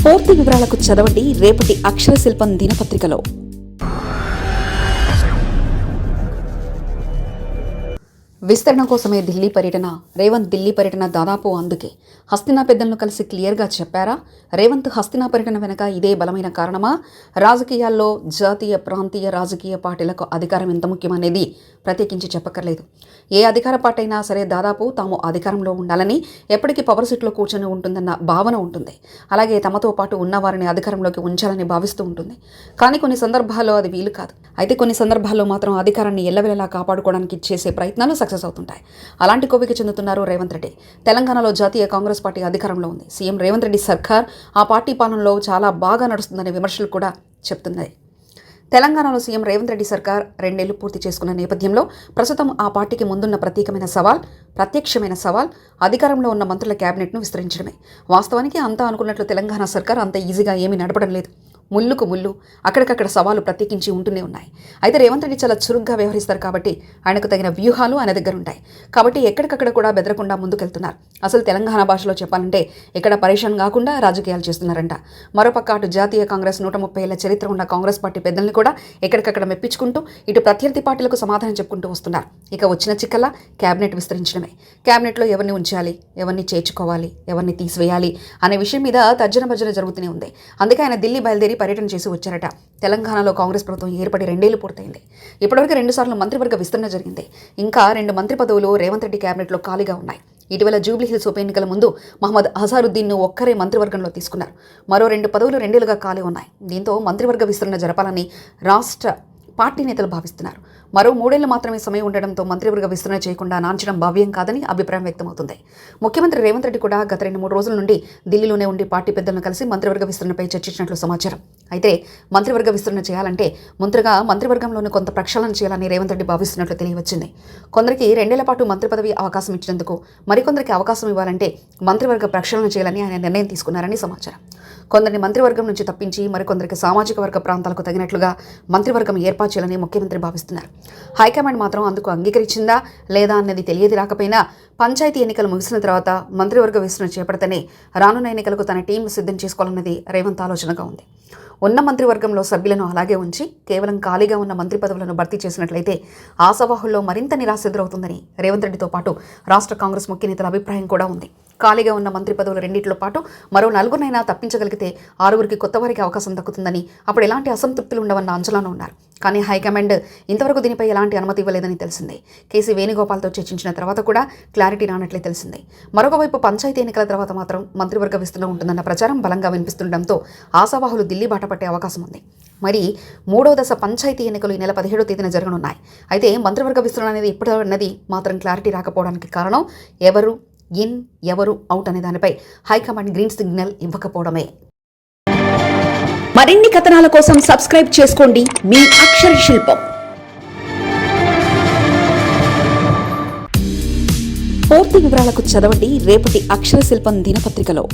పూర్తి వివరాలకు చదవండి రేపటి అక్షర శిల్పం దినపత్రికలో. విస్తరణ కోసమే ఢిల్లీ పర్యటన. రేవంత్ ఢిల్లీ పర్యటన దాదాపు అందుకే. హస్తినా పెద్దలను కలిసి క్లియర్గా చెప్పారా? రేవంత్ హస్తినా పర్యటన వెనక ఇదే బలమైన కారణమా? రాజకీయాల్లో జాతీయ ప్రాంతీయ రాజకీయ పార్టీలకు అధికారం ఎంత ముఖ్యమనేది ప్రత్యేకించి చెప్పక్కర్లేదు. ఏ అధికార పార్టీ అయినా సరే దాదాపు తాము అధికారంలో ఉండాలని, ఎప్పటికీ పవర్ సీట్లో కూర్చొని ఉంటుందన్న భావన ఉంటుంది. అలాగే తమతో పాటు ఉన్నవారిని అధికారంలోకి ఉంచాలని భావిస్తూ ఉంటుంది. కానీ కొన్ని సందర్భాల్లో అది వీలు కాదు. అయితే కొన్ని సందర్భాల్లో మాత్రం అధికారాన్ని ఎల్లవెల్లలా కాపాడుకోవడానికి చేసే ప్రయత్నాలు సక్సెస్ అవుతుంటాయి. అలాంటి కోవికి చెందుతున్నారు రేవంత్ రెడ్డి. తెలంగాణలో జాతీయ కాంగ్రెస్ పార్టీ అధికారంలో ఉంది. సీఎం రేవంత్ రెడ్డి సర్కార్ ఆ పార్టీ పాలనలో చాలా బాగా నడుస్తుందనే విమర్శలు కూడా చెప్తున్నాయి. తెలంగాణలో సీఎం రేవంత్ రెడ్డి సర్కార్ 2 ఏళ్లు పూర్తి చేసుకున్న నేపథ్యంలో ప్రస్తుతం ఆ పార్టీకి ముందున్న ప్రత్యక్షమైన సవాల్ అధికారంలో ఉన్న మంత్రుల క్యాబినెట్ను విస్తరించడమే. వాస్తవానికి అంతా అనుకున్నట్లు తెలంగాణ సర్కార్ అంత ఈజీగా ఏమీ నడపడం లేదు. ముళ్ళుకు ముళ్ళు, అక్కడికక్కడ సవాలు ప్రత్యేకించి ఉంటూనే ఉన్నాయి. అయితే రేవంత్ రెడ్డి చాలా చురుగ్గా వ్యవహరిస్తారు కాబట్టి ఆయనకు తగిన వ్యూహాలు ఆయన దగ్గర ఉంటాయి. కాబట్టి ఎక్కడికక్కడ కూడా బెదరకుండా ముందుకెళ్తున్నారు. అసలు తెలంగాణ భాషలో చెప్పాలంటే ఇక్కడ పరేషాన్ కాకుండా రాజకీయాలు చేస్తున్నారంట. మరోపక్క అటు జాతీయ కాంగ్రెస్ 130 ఏళ్ల చరిత్ర ఉన్న కాంగ్రెస్ పార్టీ పెద్దల్ని కూడా ఎక్కడికక్కడ మెప్పించుకుంటూ ఇటు ప్రత్యర్థి పార్టీలకు సమాధానం చెప్పుకుంటూ వస్తున్నారు. ఇక వచ్చిన చిక్కల్లా క్యాబినెట్ విస్తరించడమే. క్యాబినెట్లో ఎవరిని ఉంచాలి, ఎవరిని చేర్చుకోవాలి, ఎవరిని తీసివేయాలి అనే విషయం మీద తర్జన భర్జన జరుగుతూనే ఉంది. అందుకే ఆయన ఢిల్లీ బయలుదేరి పర్యటన చేసి వచ్చారట. తెలంగాణలో కాంగ్రెస్ ప్రభుత్వం ఏర్పడి 2 ఏళ్లు పూర్తయింది. ఇప్పటివరకు 2 సార్లు మంత్రివర్గ విస్తరణ జరిగింది. ఇంకా 2 మంత్రి పదవులు రేవంత్ రెడ్డి క్యాబినెట్లో ఖాళీగా ఉన్నాయి. ఇటీవల జూబ్లీహిల్స్ ఉప ఎన్నికల ముందు మహమ్మద్ అజారుద్దీన్ను ఒక్కరే మంత్రివర్గంలో తీసుకున్నారు. మరో 2 పదవులు 2 ఏళ్లుగా ఖాళీ ఉన్నాయి. దీంతో మంత్రివర్గ విస్తరణ జరపాలని రాష్ట్ర పార్టీ నేతలు భావిస్తున్నారు. మరో 3 ఏళ్లు మాత్రమే సమయం ఉండడంతో మంత్రివర్గ విస్తరణ చేయకుండా నాంచడం భావ్యం కాదని అభిప్రాయం వ్యక్తమవుతుంది. ముఖ్యమంత్రి రేవంత్ రెడ్డి కూడా గత 2-3 రోజుల నుండి ఢిల్లీలోనే ఉండి పార్టీ పెద్దలను కలిసి మంత్రివర్గ విస్తరణపై చర్చించినట్లు సమాచారం. అయితే మంత్రివర్గ విస్తరణ చేయాలంటే ముందుగా మంత్రివర్గంలోనే కొంత ప్రక్షాళన చేయాలని రేవంత్ రెడ్డి భావిస్తున్నట్లు తెలియవచ్చింది. కొందరికి 2 ఏళ్ల పాటు మంత్రి పదవి అవకాశం ఇచ్చినందుకు మరికొందరికి అవకాశం ఇవ్వాలంటే మంత్రివర్గ ప్రక్షాళన చేయాలని ఆయన నిర్ణయం తీసుకున్నారని సమాచారం. కొందరిని మంత్రివర్గం నుంచి తప్పించి మరికొందరికి సామాజిక వర్గ ప్రాంతాలకు తగినట్లుగా మంత్రివర్గం ఏర్పాటు చేయాలని ముఖ్యమంత్రి భావిస్తున్నారు. హైకమాండ్ మాత్రం అందుకు అంగీకరించిందా లేదా అన్నది తెలియదు. రాకపోయినా పంచాయతీ ఎన్నికలు ముగిసిన తర్వాత మంత్రివర్గ విస్తరణ చేపడితేనే రానున్న ఎన్నికలకు తన టీం సిద్ధం చేసుకోవాలన్నది రేవంత్ ఆలోచనగా ఉంది. ఉన్న మంత్రివర్గంలో సభ్యులను అలాగే ఉంచి కేవలం ఖాళీగా ఉన్న మంత్రి పదవులను భర్తీ చేసినట్లయితే ఆశావాహుల్లో మరింత నిరాశ ఎదురవుతుందని రేవంత్ రెడ్డితో పాటు రాష్ట్ర కాంగ్రెస్ ముఖ్య నేతల అభిప్రాయం కూడా ఉంది. ఖాళీగా ఉన్న మంత్రి పదవులు 2 పాటు మరో 4 తప్పించగలిగితే 6 కొత్త వారికి అవకాశం దక్కుతుందని, అప్పుడు ఎలాంటి అసంతృప్తులు ఉండవన్న అంచనాలో ఉన్నారు. కానీ హైకమాండ్ ఇంతవరకు దీనిపై ఎలాంటి అనుమతి ఇవ్వలేదని తెలిసింది. కేసీ వేణుగోపాల్తో చర్చించిన తర్వాత కూడా క్లారిటీ రానట్లే తెలిసింది. మరొకవైపు పంచాయతీ ఎన్నికల తర్వాత మాత్రం మంత్రివర్గ విస్తరణ ఉంటుందన్న ప్రచారం బలంగా వినిపిస్తుండటంతో ఆశావాహులు ఢిల్లీ బాట పట్టే అవకాశం ఉంది. మరి 3వ దశ పంచాయతీ ఎన్నికలు ఈ నెల 17వ తేదీన జరగనున్నాయి. అయితే మంత్రివర్గ విస్తరణ అనేది ఎప్పుడు అన్నది మాత్రం క్లారిటీ రాకపోవడానికి కారణం ఎవరు ఇన్ ఎవరు అవుట్ అనే దానిపై హైకమాండ్ గ్రీన్ సిగ్నల్ ఇవ్వకపోవడమే. మరిన్ని కథనాల కోసం సబ్స్క్రైబ్ చేసుకోండి మీ అక్షర శిల్పం. పూర్తి వివరాలకు చదవండి రేపటి అక్షర శిల్పం దినపత్రికలో.